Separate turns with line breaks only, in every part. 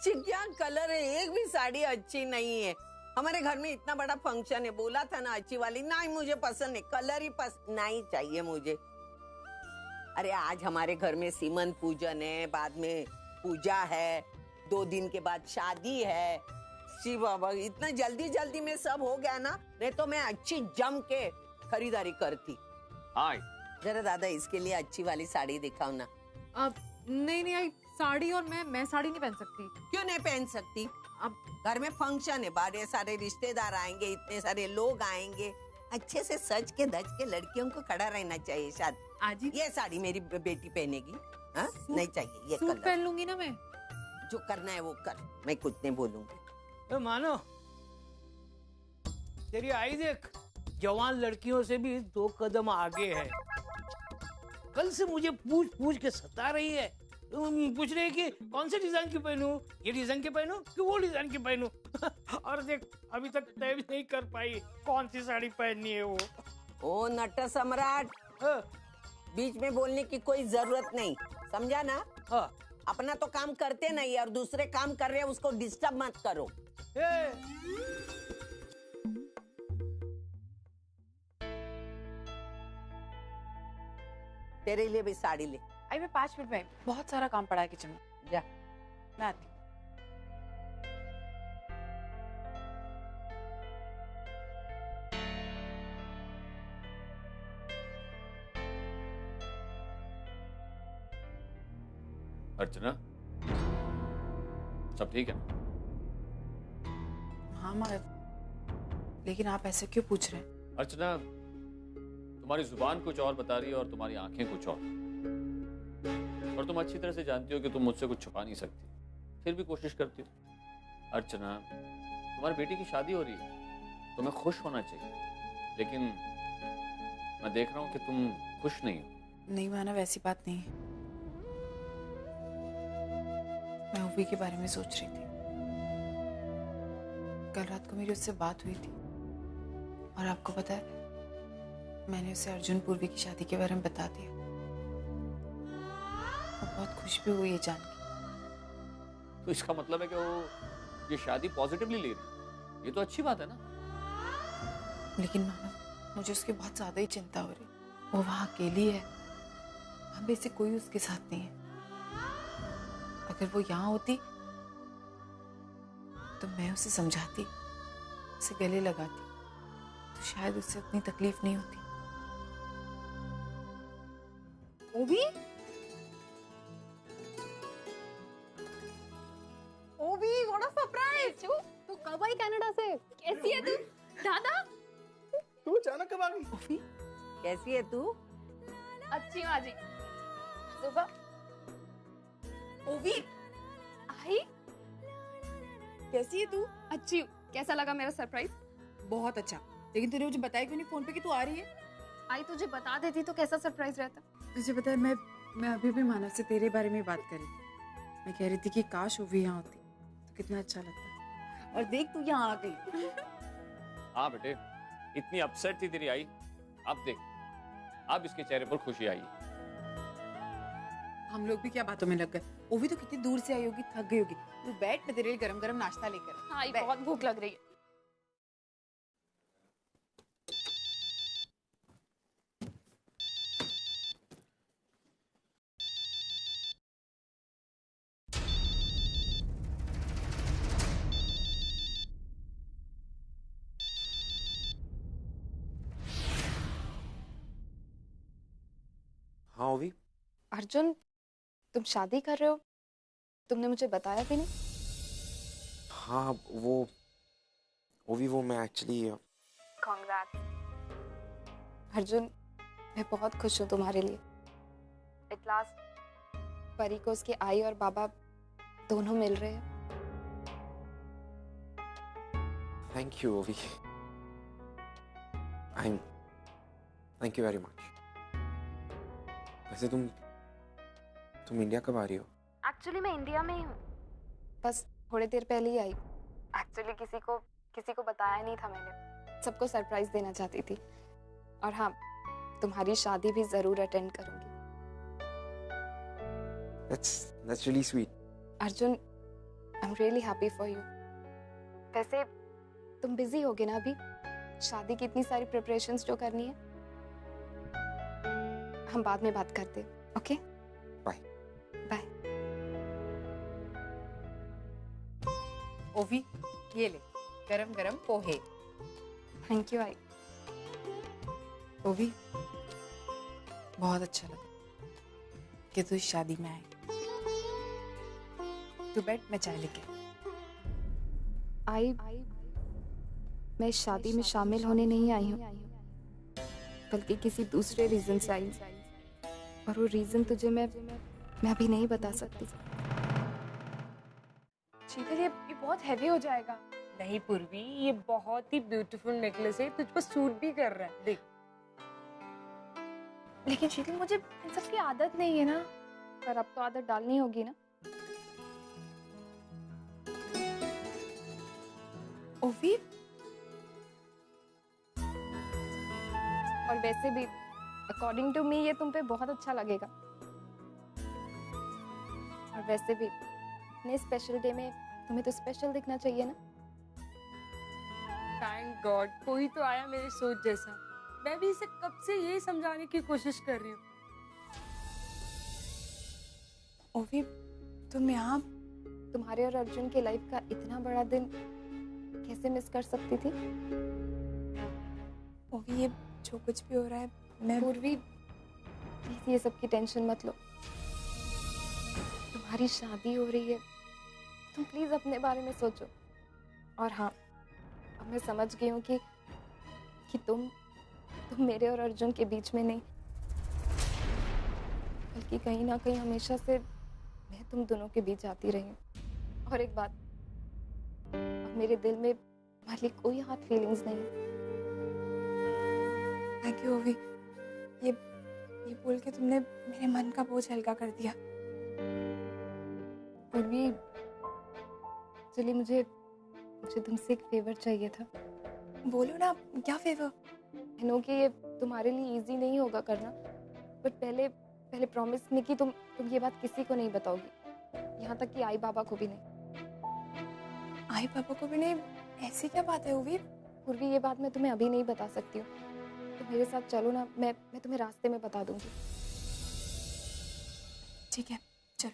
क्या कलर है, एक भी साड़ी अच्छी नहीं है। हमारे घर में इतना बड़ा फंक्शन है, बोला था ना अच्छी वाली, नहीं मुझे पसंद है, कलर ही पसंद नहीं चाहिए मुझे। अरे आज हमारे घर में सीमंत पूजन है, बाद में पूजा है, 2 दिन के बाद शादी है। शिव बाबा, इतना जल्दी जल्दी में सब हो गया ना, नहीं तो मैं अच्छी जम के खरीदारी करती।
हाय
जरा दादा इसके लिए अच्छी वाली साड़ी दिखाओ ना।
अब नहीं आई साड़ी, और मैं साड़ी नहीं पहन सकती।
क्यों नहीं पहन सकती?
अब
घर में फंक्शन है, बड़े सारे रिश्तेदार आएंगे, इतने सारे लोग आएंगे, अच्छे से सज के धज के लड़कियों को खड़ा रहना चाहिए। शादी
आजी
ये साड़ी मेरी बेटी पहनेगी, हाँ? नहीं चाहिए ये
सूट
कलर।
पहन लूंगी ना मैं।
जो करना है वो कर, मैं कुछ नहीं बोलूंगी।
तो मानो तेरी आई देख, जवान लड़कियों से भी 2 कदम आगे है। कल से मुझे पूछ पूछ के सता रही है, पूछ रही है कि कौन से डिजाइन की पहनूं, ये डिजाइन की पहनूं कि वो डिजाइन की पहनूं। और देख अभी तक तय भी नहीं कर पाई कौन सी साड़ी पहननी है वो।
ओ नट सम्राट,
हाँ,
बीच में बोलने की कोई जरूरत नहीं, समझा ना?
हाँ,
अपना तो काम करते नहीं और दूसरे काम कर रहे हैं, उसको डिस्टर्ब मत करो। तेरे लिए भी साड़ी ले।
आई मैं 5 मिनट में, बहुत सारा काम पड़ा है किचन में।
जा।
मैं आती हूँ।
अर्चना, सब ठीक है?
हाँ माँ, लेकिन आप ऐसे क्यों पूछ रहे हैं?
अर्चना, तुम्हारी जुबान कुछ और बता रही है और तुम्हारी आंखें कुछ और तुम अच्छी तरह से जानती हो कि तुम मुझसे कुछ छुपा नहीं सकती, फिर भी कोशिश करती हो। अर्चना, तुम्हारी बेटी की शादी हो रही है, तुम्हें खुश होना चाहिए, लेकिन मैं देख रहा हूँ कि तुम खुश नहीं हो।
नहीं माना, वैसी बात नहीं है। मैं ओवी के बारे में सोच रही थी। कल रात को मेरी उससे बात हुई थी और आपको पता है, मैंने उसे अर्जुन पूर्वी की शादी के बारे में बता दिया। वो बहुत खुश भी हुई ये जान के।
तो इसका मतलब है कि वो ये शादी पॉजिटिवली ले रही है, ये तो अच्छी बात है ना।
लेकिन मानव, मुझे उसकी बहुत ज्यादा ही चिंता हो रही। वो वहां अकेली है, हम में से कोई उसके साथ नहीं है। अगर वो यहाँ होती तो मैं उसे समझाती, उसे गले लगाती, तो शायद उससे उतनी तकलीफ नहीं होती।
ओवी? ओवी, व्हाट अ सरप्राइज! तू कब आई कनाडा से? कैसी है तू? दादा?
तू अचानक कब आ गई?
ओवी,
कैसी है तू?
अच्छी हूँ आजी। सुबह
ओवी,
आई?
कैसी है तू?
अच्छी हूँ। कैसा लगा मेरा सरप्राइज?
बहुत अच्छा। लेकिन तूने मुझे बताया क्यों नहीं फोन पे कि तू आ रही है?
आई तुझे बता देती तो कैसा सरप्राइज रहता?
तुझे पता है, मैं अभी भी मानव से तेरे बारे में बात कर रही थी। मैं कह रही थी कि काश ओवी यहाँ होती तो कितना अच्छा लगता। और देख तू यहाँ आ गई।
हाँ बेटे, इतनी अपसेट थी तेरी आई, अब देख, अब इसके चेहरे पर खुशी आई।
हम लोग भी क्या बातों में लग गए। ओवी तो कितनी दूर से आई होगी, थक गई होगी। तू बैठ, मैं तेरे लिए गरम गरम नाश्ता लेकर।
हाँ, बहुत भूख लग रही है।
हाँ ओवी।
अर्जुन, तुम शादी कर रहे हो? तुमने मुझे बताया भी नहीं।
हाँ वो ओवी, वो मैं एक्चुअली
Congrats. अर्जुन, मैं बहुत खुश हूँ तुम्हारे लिए। एट लास्ट परी को उसके आई और बाबा दोनों मिल रहे हैं।
थैंक यू ओवी। Thank you very much. वैसे तुम इंडिया कब आ रही हो?
एक्चुअली मैं इंडिया में ही हूँ, बस थोड़ी देर पहले ही आई। एक्चुअली किसी को बताया नहीं था मैंने, सबको सरप्राइज देना चाहती थी। और हाँ, तुम्हारी शादी भी जरूर अटेंड करूंगी।
That's really sweet.
Arjun, I am really happy for you. वैसे तुम बिजी होगे ना अभी, शादी की इतनी सारी प्रिपरेशंस जो करनी है। हम बाद में बात करते हैं, ओके?
बाय।
बाय।
ओवी, ये ले गरम गरम पोहे।
थैंक यू आई।
ओवी, बहुत अच्छा लगा कि तू इस शादी में आई। तू बैठ, मैं चाय लेके
आई मैं इस शादी में शामिल होने नहीं आई हूँ, बल्कि किसी दूसरे रीजन से आई हूँ। और वो रीजन तुझे मैं अभी नहीं बता सकती।
शीतल, ये बहुत हैवी हो जाएगा। नहीं पूर्वी, ये बहुत ही ब्यूटीफुल नेकलेस है, तुझ पर सूट भी कर रहा है, देख। लेकिन शीतल, मुझे इन सब की आदत नहीं है ना।
पर अब तो आदत डालनी होगी ना।
ओवी,
और वैसे भी अकॉर्डिंग टू मी ये तुम पे बहुत अच्छा लगेगा। और वैसे भी इतने स्पेशल डे में तुम्हें तो स्पेशल दिखना चाहिए ना।
थैंक गॉड, कोई तो आया मेरे सोच जैसा। मैं भी इसे कब से यही समझाने की कोशिश कर रही हूँ।
ओवी, तुम यहाँ?
तुम्हारे और अर्जुन की लाइफ का इतना बड़ा दिन कैसे मिस कर सकती थी?
ओवी, ये जो कुछ भी हो रहा है, मैं
पूर्वी प्लीज ये सब की टेंशन मत लो। तुम्हारी शादी हो रही है, तुम प्लीज अपने बारे में सोचो। और हाँ, अब मैं समझ गई हूँ कि तुम मेरे और अर्जुन के बीच में नहीं, बल्कि कहीं ना कहीं हमेशा से मैं तुम दोनों के बीच आती रही हूँ। और एक बात, अब मेरे दिल में तुम्हारे लिए कोई हार्ड फीलिंग्स नहीं है।
थैंक यू ओवी, ये बोल के तुमने मेरे मन का बोझ हल्का कर दिया।
पूर्वी, चलिए मुझे तुमसे एक फेवर चाहिए था।
बोलो ना, क्या फेवर?
आई नो कि ये तुम्हारे लिए इजी नहीं होगा करना, बट पहले प्रॉमिस मी कि तुम ये बात किसी को नहीं बताओगी, यहाँ तक कि आई बाबा को भी नहीं।
आई पापा को भी नहीं? ऐसी क्या बात है ओवी?
पूर्वी, ये बात मैं तुम्हें अभी नहीं बता सकती हूँ। तो मेरे साथ चलो ना, मैं तुम्हें रास्ते में बता दूंगी।
ठीक है, चलो।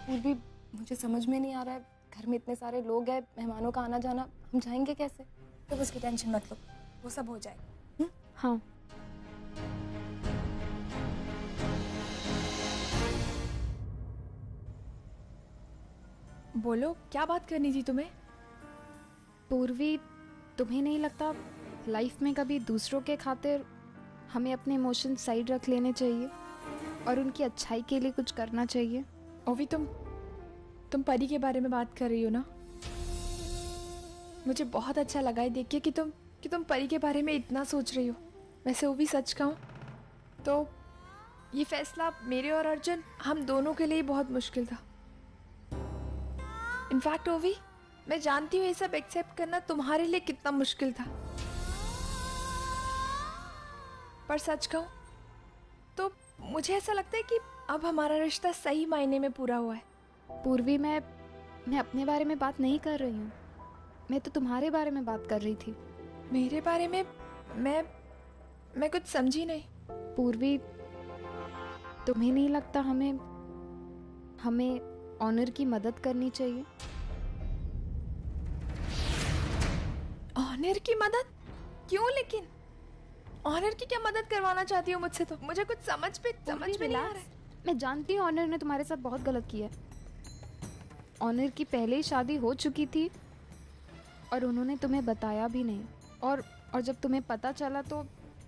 पूर्वी, मुझे समझ में नहीं आ रहा है, घर में इतने सारे लोग हैं, मेहमानों का आना जाना, हम जाएंगे कैसे?
तो उसकी टेंशन मत लो, वो सब हो जाएगा।
हाँ।
बोलो, क्या बात करनी थी तुम्हें?
पूर्वी, तुम्हें नहीं लगता लाइफ में कभी दूसरों के खातिर हमें अपने इमोशन साइड रख लेने चाहिए और उनकी अच्छाई के लिए कुछ करना चाहिए?
ओवी, तुम परी के बारे में बात कर रही हो ना? मुझे बहुत अच्छा लगा है देख के कि तुम परी के बारे में इतना सोच रही हो। वैसे ओवी, सच कहूँ तो ये फैसला मेरे और अर्जुन हम दोनों के लिए बहुत मुश्किल था। इनफैक्ट ओवी, मैं जानती हूँ ये सब एक्सेप्ट करना तुम्हारे लिए कितना मुश्किल था। पर सच कहूँ तो मुझे ऐसा लगता है कि अब हमारा रिश्ता सही मायने में पूरा हुआ है।
पूर्वी, मैं अपने बारे में बात नहीं कर रही हूँ, मैं तो तुम्हारे बारे में बात कर रही थी।
मेरे बारे में? मैं कुछ समझी नहीं।
पूर्वी, तुम्हें नहीं लगता हमें ऑनर की मदद करनी चाहिए?
ऑनर की मदद? क्यों लेकिन? ऑनर की क्या मदद करवाना चाहती हो मुझसे? तो मुझे कुछ समझ में नहीं आ रहा है।
मैं जानती हूँ ऑनर ने तुम्हारे साथ बहुत गलत किया है। ऑनर की पहले ही शादी हो चुकी थी और उन्होंने तुम्हें बताया भी नहीं, और जब तुम्हें पता चला तो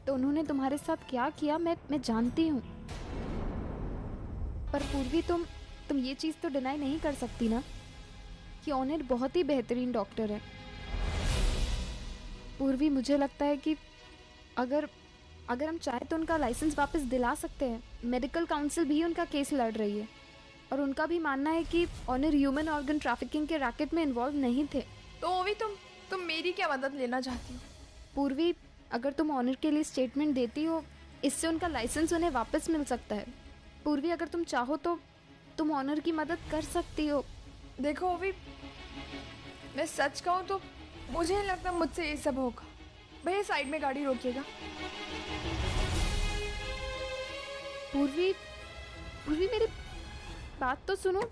उन्होंने तुम्हारे साथ क्या किया मैं जानती हूँ। पर पूर्वी, तुम ये चीज़ तो डिनाई नहीं कर सकती ना कि ऑनर बहुत ही बेहतरीन डॉक्टर है। पूर्वी, मुझे लगता है कि अगर हम चाहे तो उनका लाइसेंस वापस दिला सकते हैं। मेडिकल काउंसिल भी उनका केस लड़ रही है और उनका भी मानना है कि ऑनर ह्यूमन ऑर्गन ट्रैफिकिंग के रैकेट में इन्वॉल्व नहीं थे।
तो ओवी, तुम मेरी क्या मदद लेना चाहती हो?
पूर्वी, अगर तुम ऑनर के लिए स्टेटमेंट देती हो, इससे उनका लाइसेंस उन्हें वापस मिल सकता है। पूर्वी, अगर तुम चाहो तो तुम ऑनर की मदद कर सकती हो। देखो ओवी, मैं सच कहूँ तो मुझे नहीं लगता मुझसे ये सब होगा। भैया साइड में गाड़ी रोकिएगा।
पूर्वी, पूर्वी मेरी बात तो सुनो।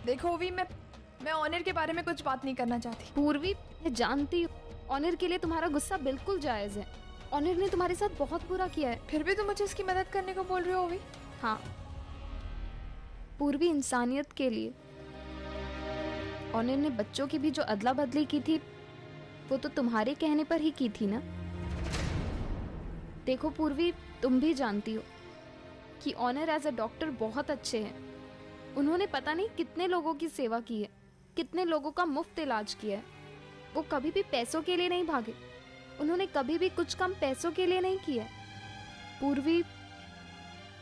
देखो ओवी, मैं ऑनर के बारे में कुछ बात नहीं करना चाहती।
पूर्वी, मैं जानती हूँ ऑनर के लिए तुम्हारा गुस्सा बिल्कुल जायज है। ऑनर ने तुम्हारे साथ बहुत बुरा किया है।
फिर भी तुम मुझे उसकी मदद करने को बोल रहे हो ओवी?
हाँ, पूर्वी इंसानियत के लिए। ऑनर ने बच्चों की भी जो अदला बदली की थी वो तो तुम्हारे कहने पर ही की थी ना। देखो पूर्वी, तुम भी जानती हो कि ऑनर एज अ डॉक्टर बहुत अच्छे हैं। उन्होंने पता नहीं कितने लोगों की सेवा की है, कितने लोगों का मुफ्त इलाज किया है। वो कभी भी पैसों के लिए नहीं भागे, उन्होंने कभी भी कुछ कम पैसों के लिए नहीं किया। पूर्वी,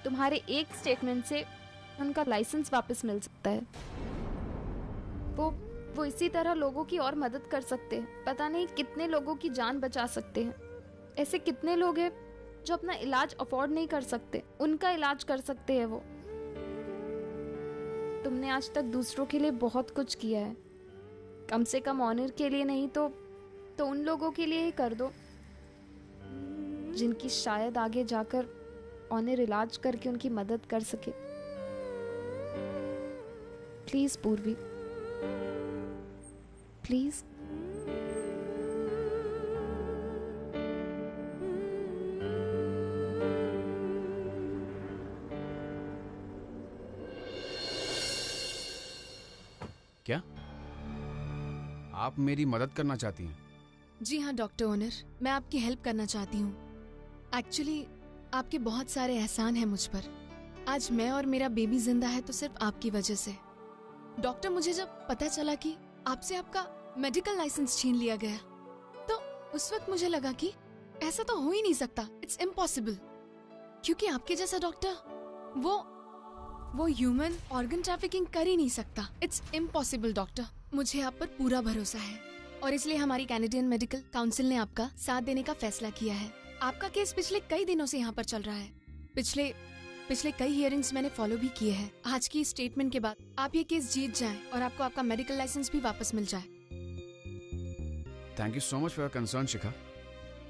तुम्हारे एक स्टेटमेंट से उनका लाइसेंस वापस मिल सकता है। वो इसी तरह लोगों की और मदद कर सकते हैं। पता नहीं कितने लोगों की जान बचा सकते हैं। ऐसे कितने लोग हैं जो अपना इलाज अफोर्ड नहीं कर सकते, उनका इलाज कर सकते हैं वो। तुमने आज तक दूसरों के लिए बहुत कुछ किया है, कम से कम ऑनर के लिए नहीं तो उन लोगों के लिए ही कर दो जिनकी शायद आगे जाकर ऑनर इलाज करके उनकी मदद कर सके। प्लीज पूर्वी, प्लीज।
क्या आप मेरी मदद करना चाहती हैं?
जी हाँ डॉक्टर ओनर, मैं आपकी हेल्प करना चाहती हूँ। एक्चुअली आपके बहुत सारे एहसान हैं मुझ पर। आज मैं और मेरा बेबी जिंदा है तो सिर्फ आपकी वजह से। डॉक्टर, मुझे जब पता चला कि आपसे आपका मेडिकल लाइसेंस छीन लिया गया तो उस वक्त मुझे लगा कि ऐसा तो हो ही नहीं सकता, इट्स इम्पॉसिबल। क्योंकि आपके जैसा डॉक्टर वो ह्यूमन ऑर्गन ट्रैफिकिंग कर ही नहीं सकता। It's impossible doctor. मुझे आप पर पूरा भरोसा है और इसलिए हमारी कैनेडियन मेडिकल काउंसिल ने आपका साथ देने का फैसला किया है। आपका केस पिछले कई दिनों से यहाँ पर चल रहा है। पिछले कई हियरिंग्स मैंने फॉलो भी किए हैं। आज की स्टेटमेंट के बाद आप ये केस जीत जाएं और आपको आपका मेडिकल लाइसेंस भी वापस मिल जाए।
Thank you so much for your concern Shikha,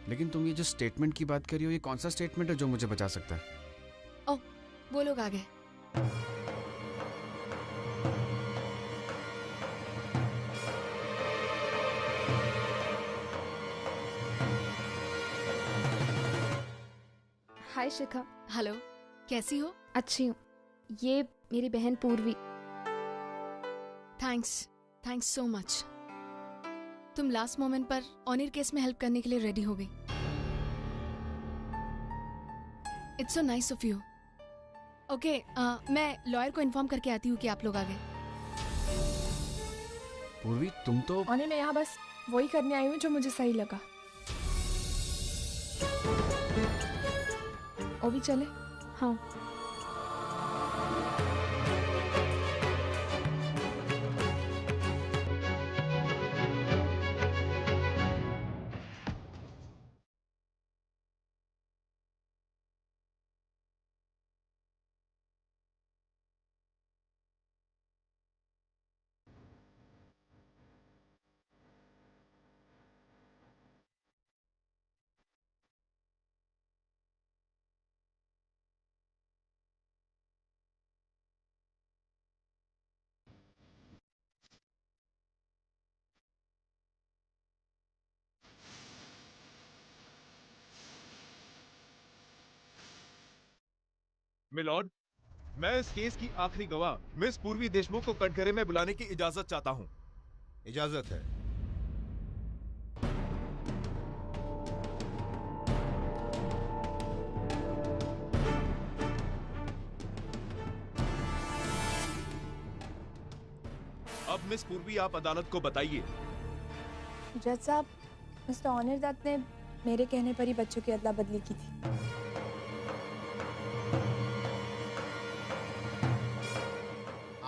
लेकिन तुम ये जो स्टेटमेंट की बात कर रही हो, ये कौन सा स्टेटमेंट है जो मुझे बचा सकता है?
ओह, वो लोग आ गए।
हाय शिखा।
हेलो, कैसी हो?
अच्छी हूँ। ये मेरी बहन पूर्वी।
Thanks so much. तुम लास्ट मोमेंट पर ऑनर केस में हेल्प करने के लिए रेडी हो गई। It's so nice of you. Okay, मैं लॉयर को इन्फॉर्म करके आती हूँ कि आप लोग आ गए।
पूर्वी, तुम तो
ऑनर, मैं यहाँ बस वही करने आई हूँ जो मुझे सही लगा। ओ भी चले?
हाँ।
मिलॉर्ड, मैं इस केस की आखिरी गवाह मिस पूर्वी देशमुख को कटघरे में बुलाने की इजाजत चाहता हूं।
इजाजत है।
अब मिस पूर्वी, आप अदालत को बताइए।
जज साहब, मिस्टर ऑनर दत्त ने मेरे कहने पर ही बच्चों की अदला बदली की थी।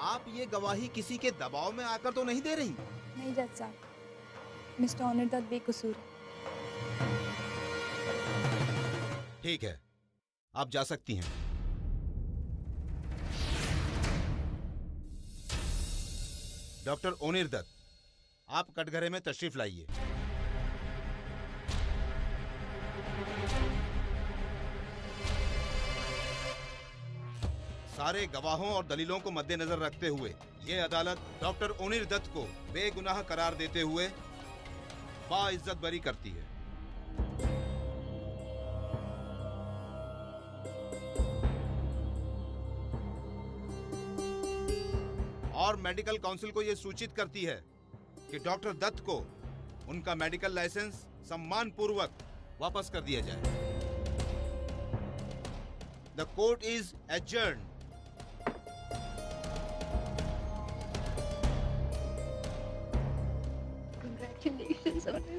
आप ये गवाही किसी के दबाव में आकर तो नहीं दे रही?
नहीं जज साहब, मिस्टर ऑनर दत्त बेकसूर है।
ठीक है, आप जा सकती हैं। डॉक्टर ओनिर दत्त, आप कटघरे में तशरीफ लाइए। सारे गवाहों और दलीलों को मद्देनजर रखते हुए ये अदालत डॉक्टर ओनिर दत्त को बेगुनाह करार देते हुए बाइज्जत बरी करती है। और मेडिकल काउंसिल को यह सूचित करती है कि डॉक्टर दत्त को उनका मेडिकल लाइसेंस सम्मान पूर्वक वापस कर दिया जाए। The court is adjourned.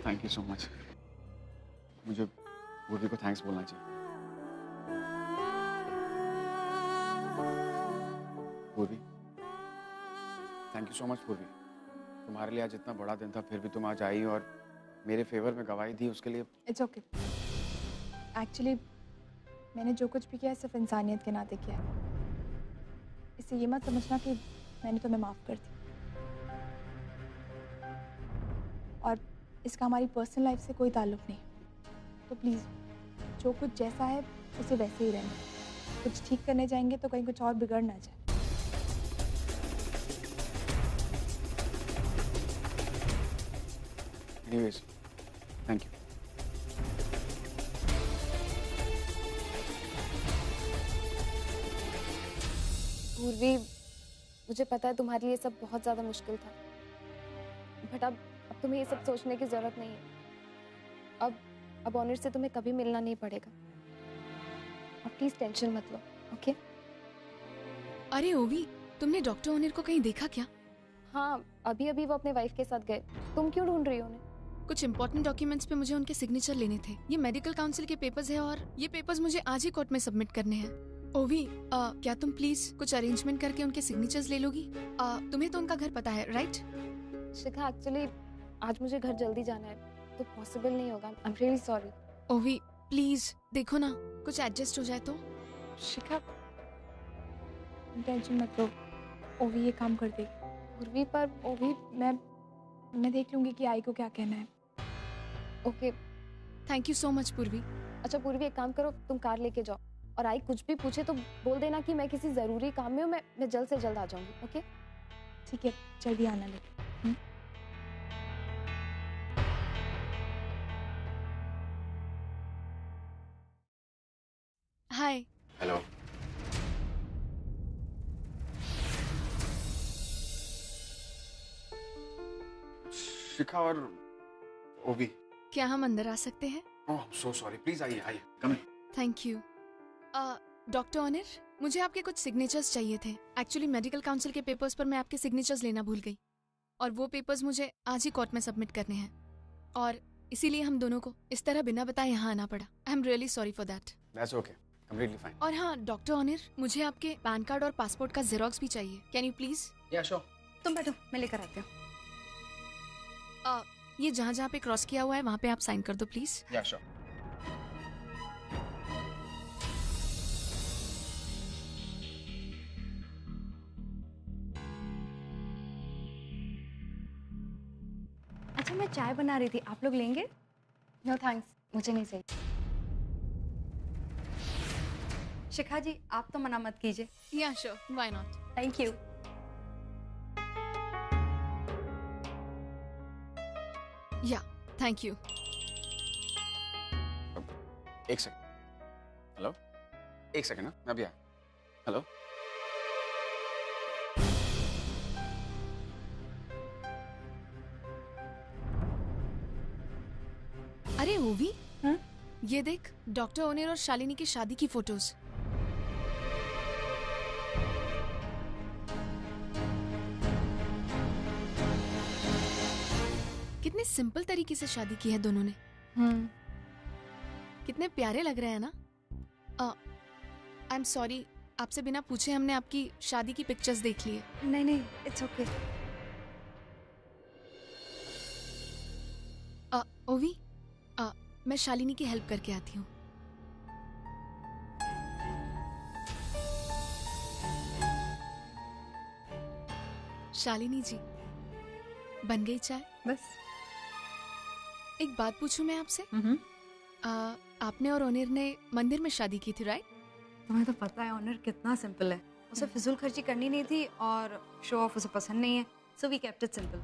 Thank you so much. मुझे पूर्वी को थैंक्स बोलना चाहिए। पूर्वी, थैंक यू सो मच पूर्वी। तुम्हारे लिए आज इतना बड़ा दिन था, फिर भी तुम आज आई और मेरे फेवर में गवाही दी, उसके लिए।
It's okay. एक्चुअली मैंने जो कुछ भी किया है सिर्फ इंसानियत के नाते किया है। इससे ये मत समझना कि मैंने तुम्हें माफ़ कर दी। और इसका हमारी पर्सनल लाइफ से कोई ताल्लुक नहीं। तो प्लीज़ जो कुछ जैसा है उसे वैसे ही रहने। कुछ ठीक करने जाएंगे तो कहीं कुछ और बिगड़ ना जाए।
Anyways, thank you.
पूर्वी, मुझे पता है तुम्हारे लिए सब बहुत ज़्यादा मुश्किल था, बट अब तुम्हें ये सब सोचने की ज़रूरत नहीं है। अब ऑनर से तुम्हें कभी मिलना नहीं पड़ेगा। अब प्लीज़ टेंशन मत लो, ओके?
अरे ओवी, तुमने डॉक्टर ओनिर को कहीं देखा क्या?
हाँ, अभी अभी वो अपने वाइफ के साथ गए। तुम क्यों ढूंढ रही हो उन्हें?
कुछ इंपॉर्टेंट डॉक्यूमेंट्स पे मुझे उनके सिग्नेचर लेने थे। ये मेडिकल काउंसिल के पेपर्स है और ये पेपर्स मुझे आज ही कोर्ट में सबमिट करने हैं। ओवी, क्या तुम प्लीज कुछ अरेंजमेंट करके उनके सिग्नेचर्स ले लोगी? तुम्हें तो उनका घर पता है, राइट?
शिखा, एक्चुअली आज मुझे घर जल्दी जाना है तो पॉसिबल नहीं होगा। I am really sorry.
ओवी प्लीज देखो ना, कुछ एडजस्ट हो जाए तो।
शिखा, टेंशन मत लो, ओवी ये काम कर देगी। पूर्वी, पर ओवी मैं देख लूंगी कि आई को क्या कहना है। Okay,
thank you so much पूर्वी।
अच्छा पूर्वी, एक काम करो, तुम कार लेके जाओ और आई कुछ भी पूछे तो बोल देना कि मैं किसी जरूरी काम में हूँ। मैं जल्द से जल्द आ जाऊंगी। ओके ठीक है, जल्दी आना लेके।
हाय।
हेलो। शिखा और ओवी,
क्या हम अंदर आ सकते हैं?
ओह सो सॉरी, प्लीज आइए आइए, come in.
Thank you. Doctor Onir, मुझे आपके कुछ सिग्नेचर्स चाहिए थे। एक्चुअली मेडिकल काउंसिल के पेपर्स पर मैं आपके सिग्नेचर्स लेना भूल गई और वो पेपर्स मुझे आज ही कोर्ट में सबमिट करने हैं और इसीलिए हम दोनों को इस तरह बिना बताए यहाँ आना पड़ा। I am really sorry for that.
That's okay, completely fine.
और हाँ डॉक्टर ओनिर, मुझे आपके पैन कार्ड और पासपोर्ट का जेरोक्स भी चाहिए। Can you please?
या श्योर।
तुम बैठो, मैं लेकर आती हूँ।
ये जहाँ जहाँ पे क्रॉस किया हुआ है वहाँ पे आप साइन कर दो प्लीज।
या श्योर।
अच्छा, मैं चाय बना रही थी, आप लोग लेंगे?
नो थैंक्स, मुझे नहीं चाहिए।
शिखा जी, आप तो मना मत कीजिए।
या sure, why not.
Thank you.
या थैंक यू।
एक सेकंड। हेलो, एक सेकंड ना, मैं अभी आया। हेलो।
अरे ओवी, ये देख, डॉक्टर ओनिर और शालिनी की शादी की फोटोज। कितने सिंपल तरीके से शादी की है दोनों ने। कितने प्यारे लग रहे हैं ना। आई एम सॉरी, आपसे बिना पूछे हमने आपकी शादी की पिक्चर्स देख ली है।
नहीं नहीं, इट्स ओके।
ओवी, मैं शालिनी की हेल्प करके आती हूँ। शालिनी जी, बन गई चाय?
बस।
एक बात पूछूं मैं आपसे? आपने और ओनिर ने मंदिर में शादी की थी, राइट?
तुम्हें तो पता है ओनिर कितना सिंपल है, उसे फिजूल खर्ची करनी नहीं थी और शो ऑफ उसे पसंद नहीं है, so we kept it simple.